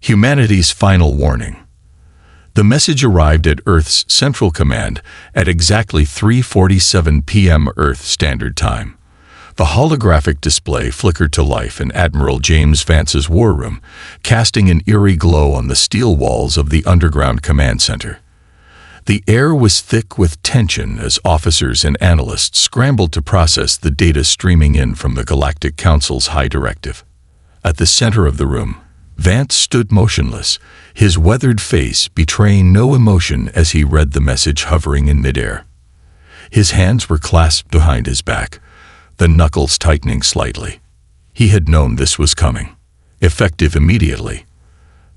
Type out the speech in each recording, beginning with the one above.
Humanity's final warning. The message arrived at Earth's Central Command at exactly 3:47 p.m. Earth Standard Time. The holographic display flickered to life in Admiral James Vance's war room, casting an eerie glow on the steel walls of the underground command center. The air was thick with tension as officers and analysts scrambled to process the data streaming in from the Galactic Council's high directive. At the center of the room, Vance stood motionless, his weathered face betraying no emotion as he read the message hovering in midair. His hands were clasped behind his back, the knuckles tightening slightly. He had known this was coming. Effective immediately.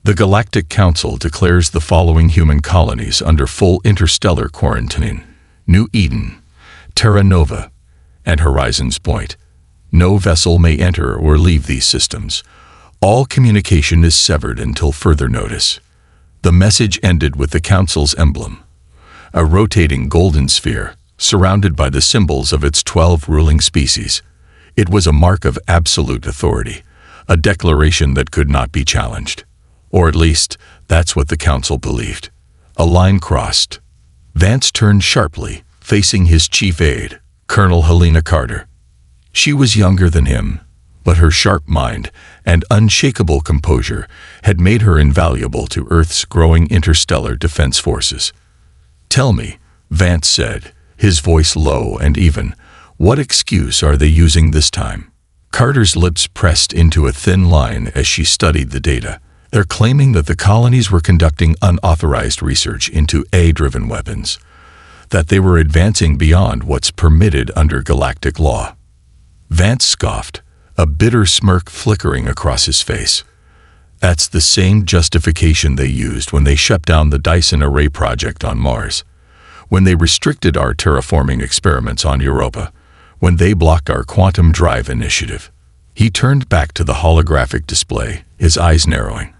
The Galactic Council declares the following human colonies under full interstellar quarantine: New Eden, Terra Nova, and Horizons Point. No vessel may enter or leave these systems. All communication is severed until further notice. The message ended with the Council's emblem, a rotating golden sphere surrounded by the symbols of its 12 ruling species. It was a mark of absolute authority, a declaration that could not be challenged. Or at least, that's what the Council believed. A line crossed. Vance turned sharply, facing his chief aide, Colonel Helena Carter. She was younger than him, but her sharp mind and unshakable composure had made her invaluable to Earth's growing interstellar defense forces. "Tell me," Vance said, his voice low and even, "what excuse are they using this time?" Carter's lips pressed into a thin line as she studied the data. "They're claiming that the colonies were conducting unauthorized research into AI-driven weapons, that they were advancing beyond what's permitted under galactic law." Vance scoffed, a bitter smirk flickering across his face. "That's the same justification they used when they shut down the Dyson Array project on Mars, when they restricted our terraforming experiments on Europa, when they blocked our quantum drive initiative." He turned back to the holographic display, his eyes narrowing.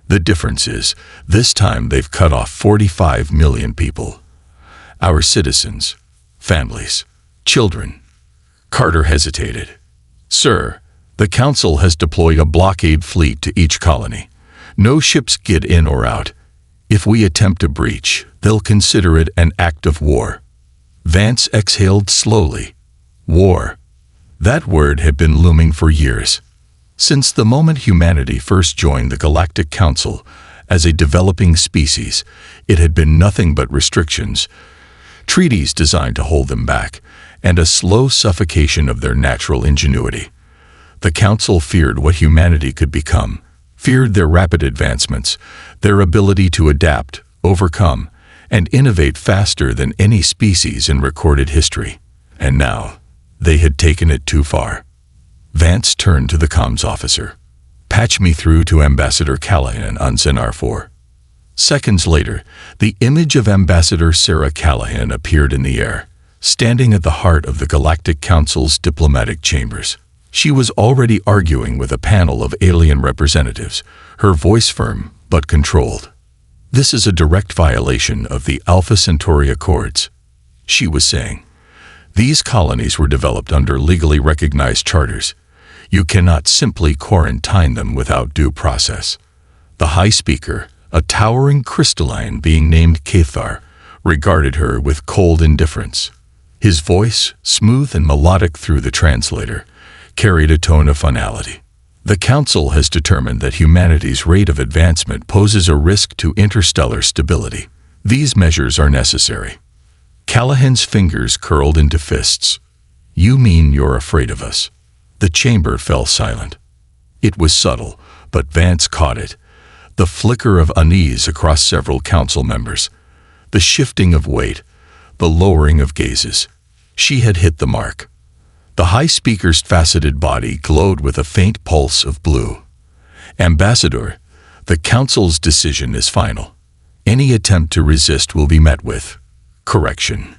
"The difference is, this time they've cut off 45 million people. Our citizens, families, children." Carter hesitated. "Sir, the Council has deployed a blockade fleet to each colony. No ships get in or out. If we attempt a breach, they'll consider it an act of war." Vance exhaled slowly. War. That word had been looming for years. Since the moment humanity first joined the Galactic Council as a developing species, it had been nothing but restrictions, treaties designed to hold them back, and a slow suffocation of their natural ingenuity. The Council feared what humanity could become, feared their rapid advancements, their ability to adapt, overcome, and innovate faster than any species in recorded history. And now, they had taken it too far. Vance turned to the comms officer. "Patch me through to Ambassador Callahan on Zenar 4. Seconds later, the image of Ambassador Sarah Callahan appeared in the air, standing at the heart of the Galactic Council's diplomatic chambers. She was already arguing with a panel of alien representatives, her voice firm but controlled. "This is a direct violation of the Alpha Centauri Accords," she was saying. "These colonies were developed under legally recognized charters. You cannot simply quarantine them without due process." The High Speaker, a towering crystalline being named Cathar, regarded her with cold indifference. His voice, smooth and melodic through the translator, carried a tone of finality. "The Council has determined that humanity's rate of advancement poses a risk to interstellar stability. These measures are necessary." Callahan's fingers curled into fists. "You mean you're afraid of us?" The chamber fell silent. It was subtle, but Vance caught it. The flicker of unease across several council members. The shifting of weight. The lowering of gazes. She had hit the mark. The High Speaker's faceted body glowed with a faint pulse of blue. "Ambassador, the Council's decision is final. Any attempt to resist will be met with correction."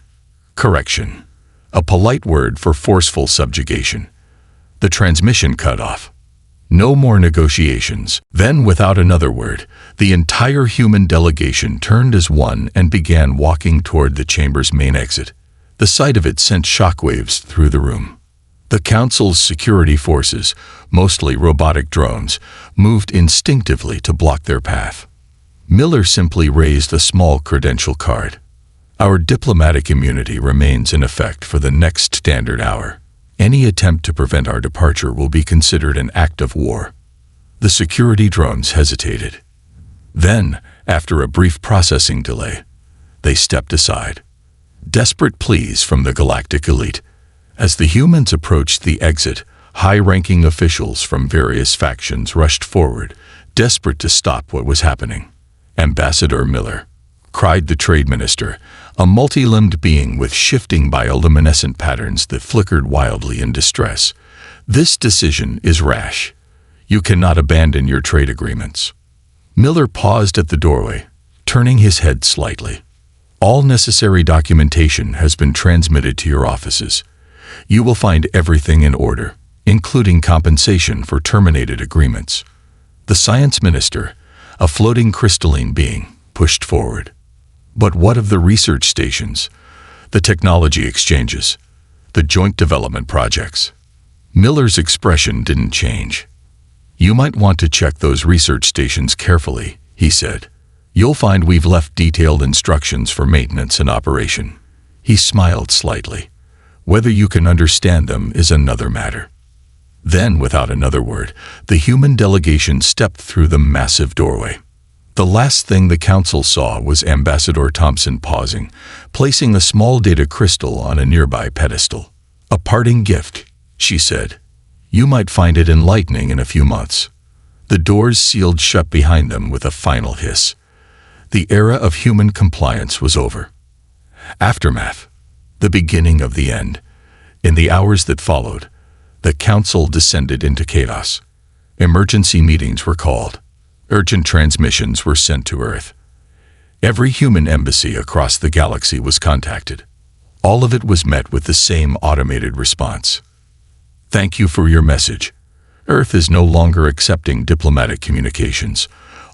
Correction. A polite word for forceful subjugation. The transmission cut off. No more negotiations. Then, without another word, the entire human delegation turned as one and began walking toward the chamber's main exit. The sight of it sent shockwaves through the room. The Council's security forces, mostly robotic drones, moved instinctively to block their path. Miller simply raised a small credential card. Our diplomatic immunity remains in effect for the next standard hour. Any attempt to prevent our departure will be considered an act of war. The security drones hesitated. Then, after a brief processing delay, they stepped aside. Desperate pleas from the galactic elite. As the humans approached the exit, high-ranking officials from various factions rushed forward, desperate to stop what was happening. "Ambassador Miller," cried the trade minister, a multi-limbed being with shifting bioluminescent patterns that flickered wildly in distress. "This decision is rash. You cannot abandon your trade agreements." Miller paused at the doorway, turning his head slightly. "All necessary documentation has been transmitted to your offices. You will find everything in order, including compensation for terminated agreements." The science minister, a floating crystalline being, pushed forward. "But what of the research stations, the technology exchanges, the joint development projects?" Miller's expression didn't change. "You might want to check those research stations carefully," he said. "You'll find we've left detailed instructions for maintenance and operation." He smiled slightly. "Whether you can understand them is another matter." Then, without another word, the human delegation stepped through the massive doorway. The last thing the council saw was Ambassador Thompson pausing, placing a small data crystal on a nearby pedestal. "A parting gift," she said. "You might find it enlightening in a few months." The doors sealed shut behind them with a final hiss. The era of human compliance was over. Aftermath. The beginning of the end. In the hours that followed, the council descended into chaos. Emergency meetings were called. Urgent transmissions were sent to Earth. Every human embassy across the galaxy was contacted. All of it was met with the same automated response. "Thank you for your message. Earth is no longer accepting diplomatic communications.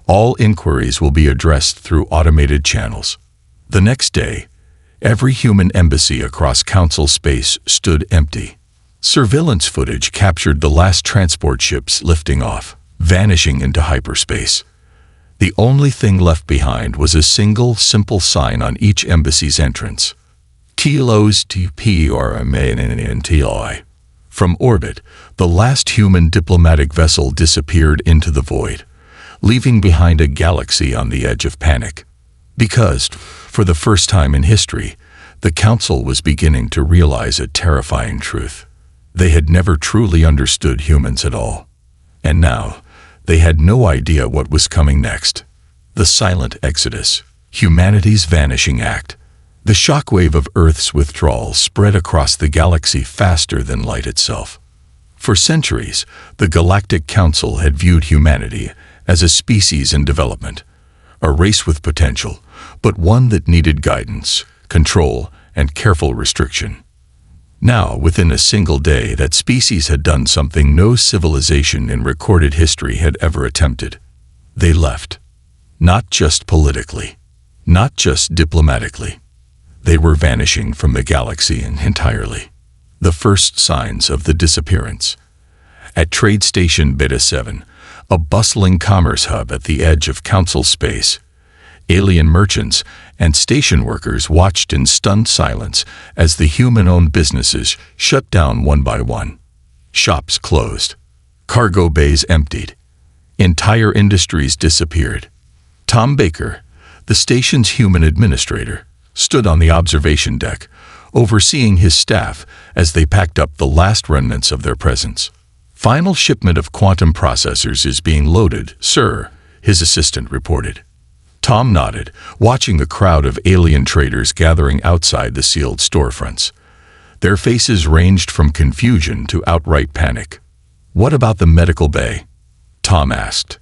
All inquiries will be addressed through automated channels." The next day, every human embassy across Council space stood empty. Surveillance footage captured the last transport ships lifting off, vanishing into hyperspace. The only thing left behind was a single, simple sign on each embassy's entrance. "Telos TP or TLI." From orbit, the last human diplomatic vessel disappeared into the void, leaving behind a galaxy on the edge of panic. Because, for the first time in history, the Council was beginning to realize a terrifying truth. They had never truly understood humans at all. And now, they had no idea what was coming next. The silent exodus, humanity's vanishing act. The shockwave of Earth's withdrawal spread across the galaxy faster than light itself. For centuries, the Galactic Council had viewed humanity as a species in development, a race with potential, but one that needed guidance, control, and careful restriction. Now, within a single day, that species had done something no civilization in recorded history had ever attempted. They left. Not just politically, not just diplomatically. They were vanishing from the galaxy entirely. The first signs of the disappearance. At Trade Station Beta 7, a bustling commerce hub at the edge of Council space, alien merchants and station workers watched in stunned silence as the human-owned businesses shut down one by one. Shops closed. Cargo bays emptied. Entire industries disappeared. Tom Baker, the station's human administrator, stood on the observation deck, overseeing his staff as they packed up the last remnants of their presence. "Final shipment of quantum processors is being loaded, sir," his assistant reported. Tom nodded, watching the crowd of alien traders gathering outside the sealed storefronts. Their faces ranged from confusion to outright panic. "What about the medical bay?" Tom asked.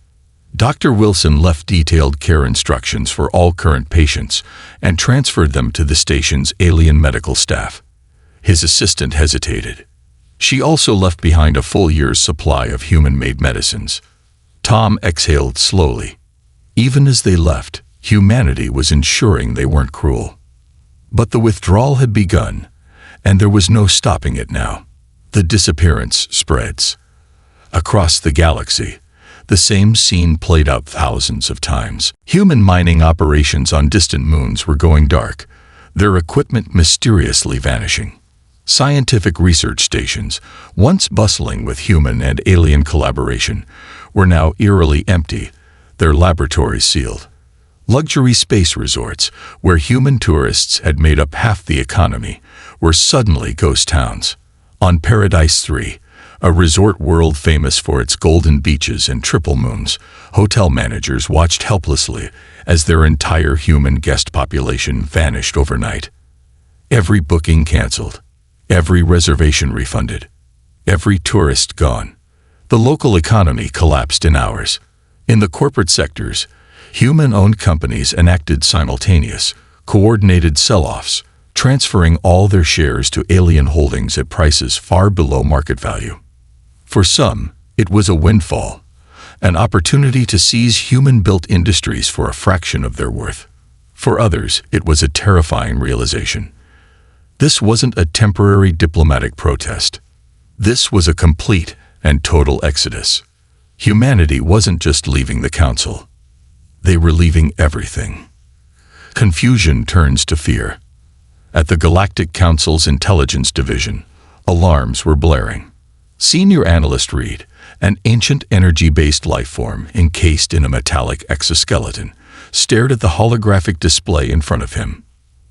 Dr. Wilson left detailed care instructions for all current patients and transferred them to the station's alien medical staff. His assistant hesitated. She also left behind a full year's supply of human-made medicines. Tom exhaled slowly. Even as they left, humanity was ensuring they weren't cruel. But the withdrawal had begun, and there was no stopping it now. The disappearance spreads. Across the galaxy, the same scene played out thousands of times. Human mining operations on distant moons were going dark, their equipment mysteriously vanishing. Scientific research stations, once bustling with human and alien collaboration, were now eerily empty, their laboratories sealed. Luxury space resorts, where human tourists had made up half the economy, were suddenly ghost towns. On Paradise 3, a resort world famous for its golden beaches and triple moons, hotel managers watched helplessly as their entire human guest population vanished overnight. Every booking canceled, every reservation refunded, every tourist gone. The local economy collapsed in hours. In the corporate sectors, human-owned companies enacted simultaneous, coordinated sell-offs, transferring all their shares to alien holdings at prices far below market value. For some, it was a windfall, an opportunity to seize human-built industries for a fraction of their worth. For others, it was a terrifying realization. This wasn't a temporary diplomatic protest. This was a complete and total exodus. Humanity wasn't just leaving the Council. They were leaving everything. Confusion turns to fear. At the Galactic Council's intelligence division, alarms were blaring. Senior analyst Reed, an ancient energy-based lifeform encased in a metallic exoskeleton, stared at the holographic display in front of him.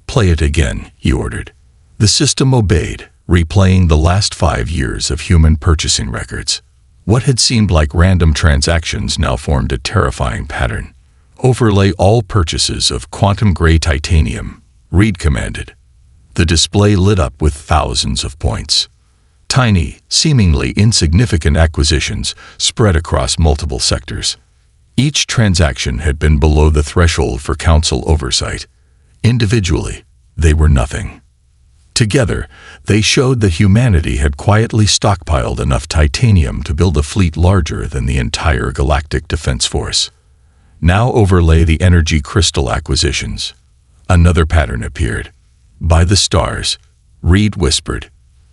"Play it again," he ordered. The system obeyed, replaying the last 5 years of human purchasing records. What had seemed like random transactions now formed a terrifying pattern. "Overlay all purchases of quantum-gray titanium," Reed commanded. The display lit up with thousands of points. Tiny, seemingly insignificant acquisitions spread across multiple sectors. Each transaction had been below the threshold for Council oversight. Individually, they were nothing. Together, they showed that humanity had quietly stockpiled enough titanium to build a fleet larger than the entire Galactic Defense Force. Now overlay the energy crystal acquisitions. Another pattern appeared. "By the stars," Reed whispered.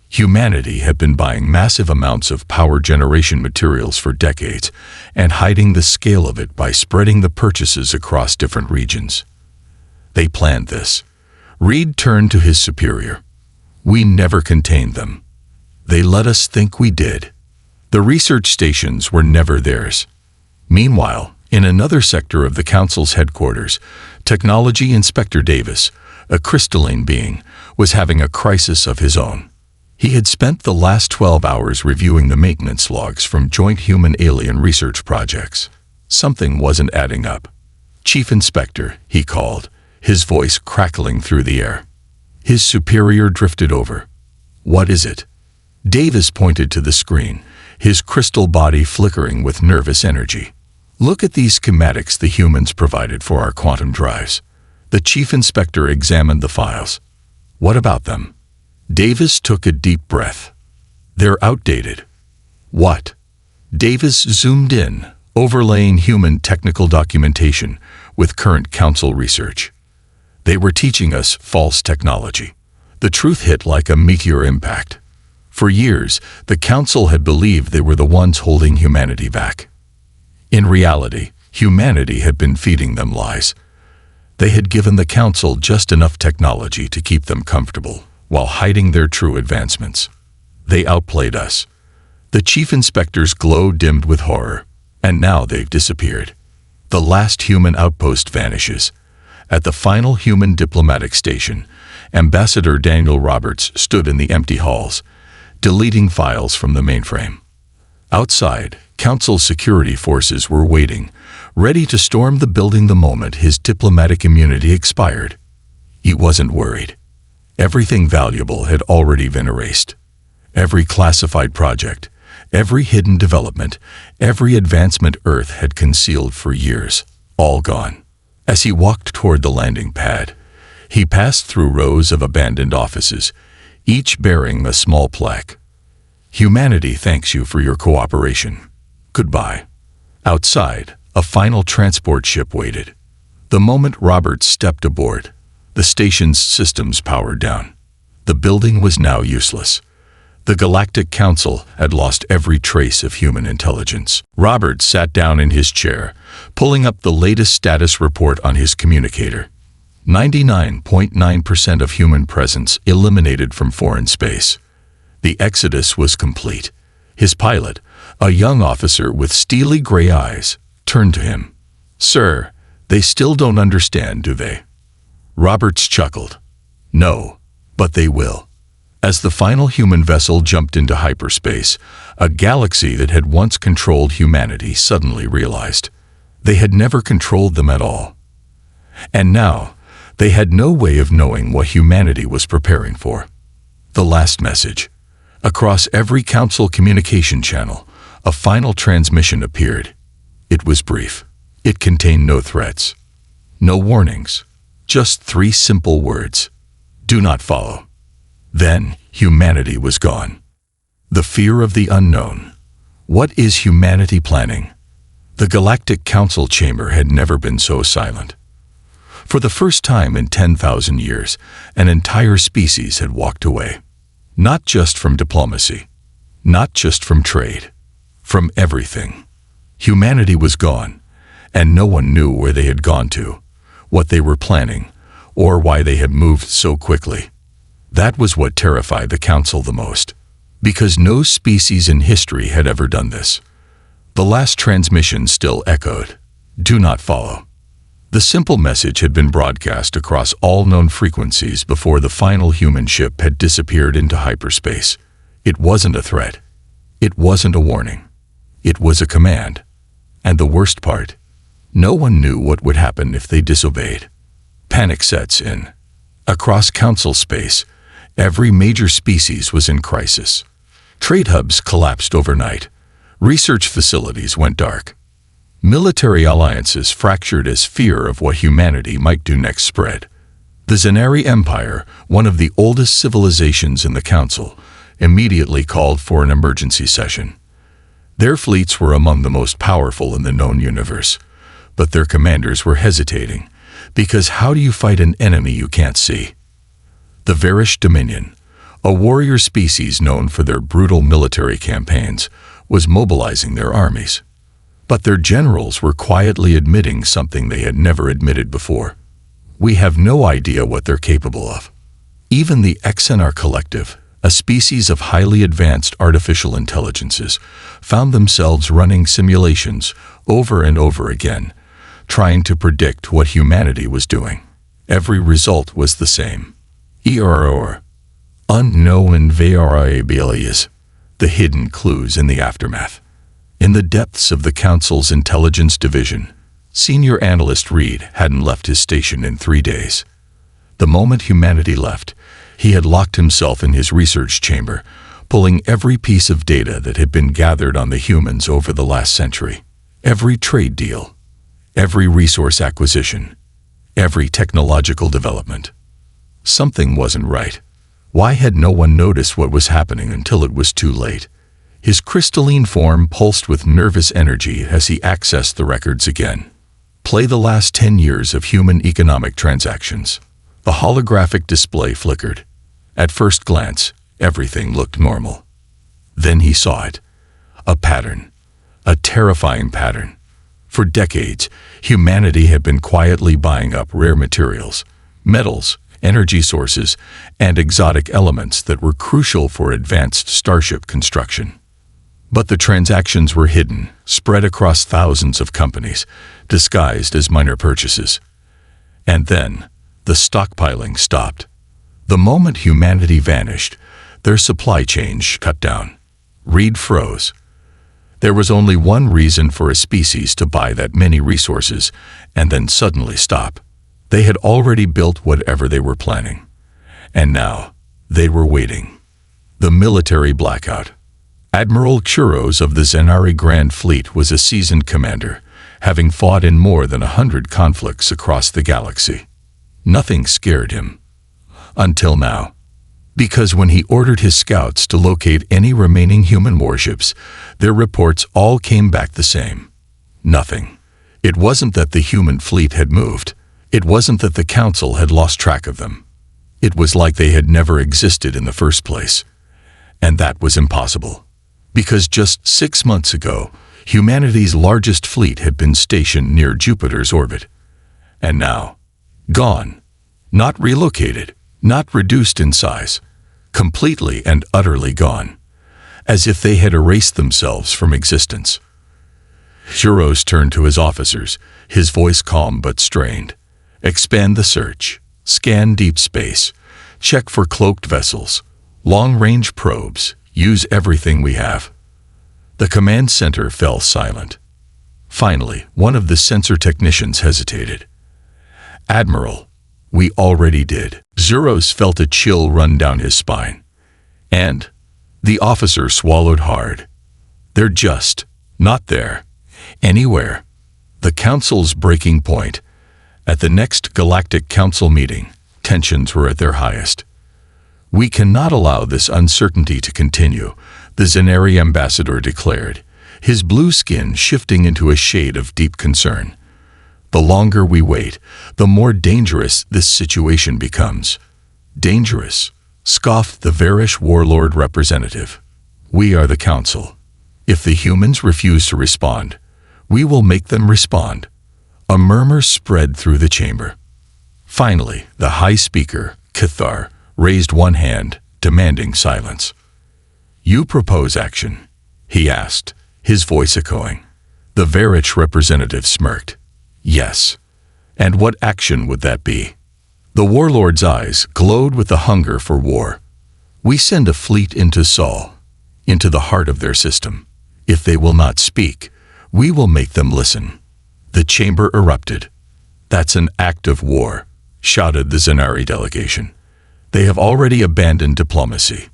Humanity had been buying massive amounts of power generation materials for decades and hiding the scale of it by spreading the purchases across different regions. They planned this. Reed turned to his superior. "We never contained them. They let us think we did." The research stations were never theirs. Meanwhile, in another sector of the Council's headquarters, Technology Inspector Davis, a crystalline being, was having a crisis of his own. He had spent the last 12 hours reviewing the maintenance logs from joint human-alien research projects. Something wasn't adding up. "Chief Inspector," he called, his voice crackling through the air. His superior drifted over. "What is it?" Davis pointed to the screen, his crystal body flickering with nervous energy. "Look at these schematics the humans provided for our quantum drives." The chief inspector examined the files. "What about them?" Davis took a deep breath. "They're outdated." "What?" Davis zoomed in, overlaying human technical documentation with current Council research. They were teaching us false technology. The truth hit like a meteor impact. For years, the Council had believed they were the ones holding humanity back. In reality, humanity had been feeding them lies. They had given the Council just enough technology to keep them comfortable, while hiding their true advancements. They outplayed us. The chief inspector's glow dimmed with horror, and now they've disappeared. The last human outpost vanishes. At the final human diplomatic station, Ambassador Daniel Roberts stood in the empty halls, deleting files from the mainframe. Outside, Council security forces were waiting, ready to storm the building the moment his diplomatic immunity expired. He wasn't worried. Everything valuable had already been erased. Every classified project, every hidden development, every advancement Earth had concealed for years, all gone. As he walked toward the landing pad, he passed through rows of abandoned offices, each bearing a small plaque. "Humanity thanks you for your cooperation. Goodbye." Outside, a final transport ship waited. The moment Roberts stepped aboard, the station's systems powered down. The building was now useless. The Galactic Council had lost every trace of human intelligence. Robert sat down in his chair, pulling up the latest status report on his communicator. 99.9% of human presence eliminated from foreign space. The exodus was complete. His pilot, a young officer with steely gray eyes, turned to him. "Sir, they still don't understand, do they?" Roberts chuckled. "No, but they will." As the final human vessel jumped into hyperspace, a galaxy that had once controlled humanity suddenly realized they had never controlled them at all. And now, they had no way of knowing what humanity was preparing for. The last message. Across every council communication channel, a final transmission appeared. It was brief. It contained no threats, no warnings, just 3 simple words. Do not follow. Then, humanity was gone. The fear of the unknown. What is humanity planning? The Galactic Council chamber had never been so silent. For the first time in 10,000 years, an entire species had walked away. Not just from diplomacy, not just from trade, from everything. Humanity was gone, and no one knew where they had gone to, what they were planning, or why they had moved so quickly. That was what terrified the Council the most, because no species in history had ever done this. The last transmission still echoed, "Do not follow." The simple message had been broadcast across all known frequencies before the final human ship had disappeared into hyperspace. It wasn't a threat. It wasn't a warning. It was a command. And the worst part, no one knew what would happen if they disobeyed. Panic sets in. Across Council space, every major species was in crisis. Trade hubs collapsed overnight. Research facilities went dark. Military alliances fractured as fear of what humanity might do next spread. The Zanari Empire, one of the oldest civilizations in the Council, immediately called for an emergency session. Their fleets were among the most powerful in the known universe, but their commanders were hesitating, because how do you fight an enemy you can't see? The Varish Dominion, a warrior species known for their brutal military campaigns, was mobilizing their armies. But their generals were quietly admitting something they had never admitted before. We have no idea what they're capable of. Even the XNR Collective, a species of highly advanced artificial intelligences, found themselves running simulations over and over again, trying to predict what humanity was doing. Every result was the same. Error. Unknown variables. The hidden clues in the aftermath. In the depths of the Council's intelligence division, Senior Analyst Reed hadn't left his station in 3 days. The moment humanity left, he had locked himself in his research chamber, pulling every piece of data that had been gathered on the humans over the last century. Every trade deal, every resource acquisition, every technological development. Something wasn't right. Why had no one noticed what was happening until it was too late? His crystalline form pulsed with nervous energy as he accessed the records again. Play the last 10 years of human economic transactions. The holographic display flickered. At first glance, everything looked normal. Then he saw it. A pattern. A terrifying pattern. For decades, humanity had been quietly buying up rare materials, metals, energy sources, and exotic elements that were crucial for advanced starship construction. But the transactions were hidden, spread across thousands of companies, disguised as minor purchases. And then, the stockpiling stopped. The moment humanity vanished, their supply chain cut down. Reed froze. There was only one reason for a species to buy that many resources and then suddenly stop. They had already built whatever they were planning. And now, they were waiting. The military blackout. Admiral Churros of the Zanari Grand Fleet was a seasoned commander, having fought in more than 100 conflicts across the galaxy. Nothing scared him. Until now. Because when he ordered his scouts to locate any remaining human warships, their reports all came back the same. Nothing. It wasn't that the human fleet had moved. It wasn't that the Council had lost track of them. It was like they had never existed in the first place. And that was impossible, because just 6 months ago, humanity's largest fleet had been stationed near Jupiter's orbit. And now, gone. Not relocated, not reduced in size, completely and utterly gone, as if they had erased themselves from existence. Juros turned to his officers, his voice calm but strained. Expand the search, scan deep space, check for cloaked vessels, long-range probes, use everything we have. The command center fell silent. Finally, one of the sensor technicians hesitated. Admiral, we already did. Juros felt a chill run down his spine. And the officer swallowed hard. They're just not there. Anywhere. The Council's breaking point. At the next Galactic Council meeting, tensions were at their highest. We cannot allow this uncertainty to continue, the Zenari ambassador declared, his blue skin shifting into a shade of deep concern. The longer we wait, the more dangerous this situation becomes. Dangerous, scoffed the Varish warlord representative. We are the Council. If the humans refuse to respond, we will make them respond. A murmur spread through the chamber. Finally, the High Speaker, Cathar, raised one hand, demanding silence. You propose action, he asked, his voice echoing. The Varish representative smirked. Yes. And what action would that be? The warlord's eyes glowed with the hunger for war. We send a fleet into Sol, into the heart of their system. If they will not speak, we will make them listen. The chamber erupted. That's an act of war, shouted the Zenari delegation. They have already abandoned diplomacy.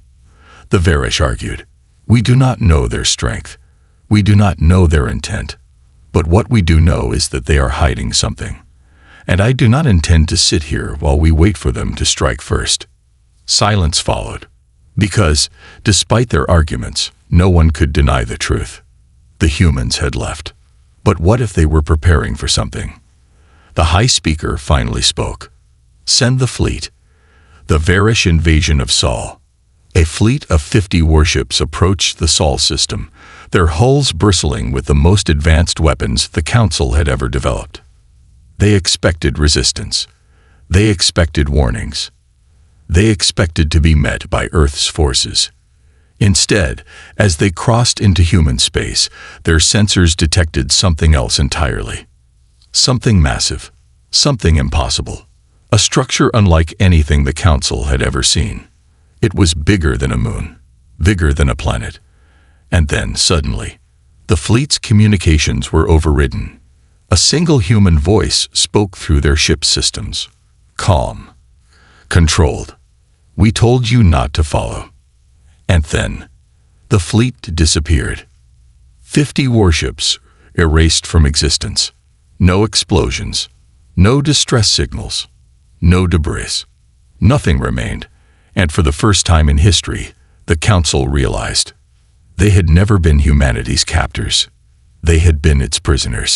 The Varish argued. We do not know their strength. We do not know their intent. But what we do know is that they are hiding something. And I do not intend to sit here while we wait for them to strike first. Silence followed. Because, despite their arguments, no one could deny the truth. The humans had left. But what if they were preparing for something? The High Speaker finally spoke. Send the fleet. The Varish invasion of Sol. A fleet of 50 warships approached the Sol system, their hulls bristling with the most advanced weapons the Council had ever developed. They expected resistance. They expected warnings. They expected to be met by Earth's forces. Instead, as they crossed into human space, their sensors detected something else entirely. Something massive. Something impossible. A structure unlike anything the Council had ever seen. It was bigger than a moon, bigger than a planet. And then, suddenly, the fleet's communications were overridden. A single human voice spoke through their ship's systems. Calm. Controlled. We told you not to follow. And then, the fleet disappeared. 50 warships erased from existence. No explosions. No distress signals. No debris. Nothing remained. And for the first time in history, the Council realized they had never been humanity's captors. They had been its prisoners.